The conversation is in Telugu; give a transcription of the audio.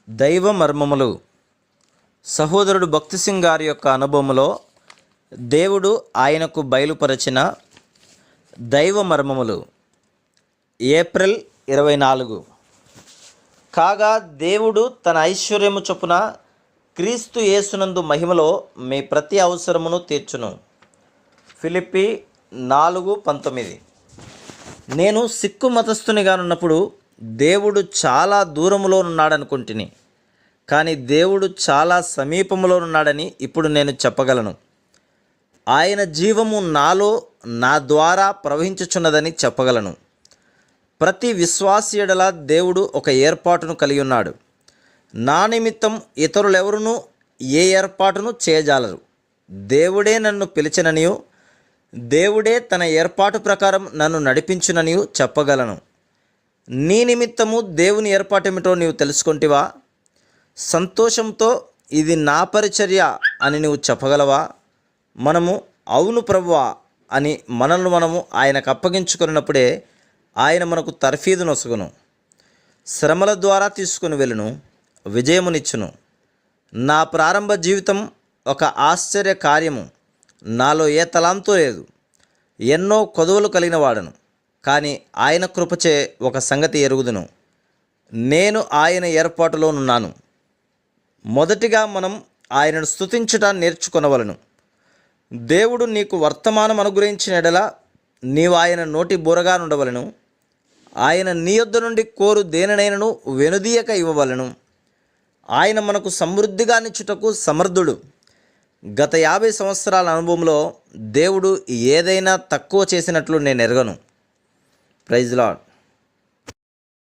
దైవ మర్మములు. సహోదరుడు భక్తి సింగ్ గారి యొక్క అనుభవంలో దేవుడు ఆయనకు బయలుపరచిన దైవ మర్మములు. ఏప్రిల్ 24. కాగా దేవుడు తన ఐశ్వర్యము చొప్పున క్రీస్తు యేసునందు మహిమలో మీ ప్రతి అవసరమును తీర్చును. ఫిలిప్పి 4:19. నేను సిక్కు మతస్థునిగానున్నప్పుడు దేవుడు చాలా దూరములో ఉన్నాడనుకుంటుని, కానీ దేవుడు చాలా సమీపంలో ఉన్నాడని ఇప్పుడు నేను చెప్పగలను. ఆయన జీవము నాలో నా ద్వారా ప్రవహించుచున్నదని చెప్పగలను. ప్రతి విశ్వాసి ఎడల దేవుడు ఒక ఏర్పాటును కలిగి ఉన్నాడు. నా నిమిత్తం ఇతరులెవరునూ ఏ ఏర్పాటును చేయజాలరు. దేవుడే నన్ను పిలిచిననియు దేవుడే తన ఏర్పాటు ప్రకారం నన్ను నడిపించుననియు చెప్పగలను. నీ నిమిత్తము దేవుని ఏర్పాటేమిటో నీవు తెలుసుకొంటివా? సంతోషంతో ఇది నా పరిచర్య అని నీవు చెప్పగలవా? మనము అవును ప్రభువా అని మనము ఆయనకు అప్పగించుకున్నప్పుడే ఆయన మనకు తర్ఫీదు నొసగును. శ్రమల ద్వారా తీసుకుని వెళ్ళును, విజయమునిచ్చును. నా ప్రారంభ జీవితం ఒక ఆశ్చర్య కార్యము. నాలో ఏ తలాంతో లేదు. ఎన్నో కొదవలు కలిగిన వాడను, కానీ ఆయన కృపచే ఒక సంగతి ఎరుగుదును, నేను ఆయన ఏర్పాటులోనున్నాను. మొదటిగా మనం ఆయనను స్తుతించుట నేర్చుకొనవలను. దేవుడు నీకు వర్తమానం అనుగ్రహించిన ఎడల నీవు ఆయన నోటి బూరగా నుండవలను. ఆయన నీ యొద్ద నుండి కోరు దేనినైనను వెనుదీయక ఇవ్వవలను. ఆయన మనకు సమృద్ధిగా నిచ్చుటకు సమర్థుడు. గత 50 సంవత్సరాల అనుభవంలో దేవుడు ఏదైనా తక్కువ చేసినట్లు నేను ఎరగను. Praise lord.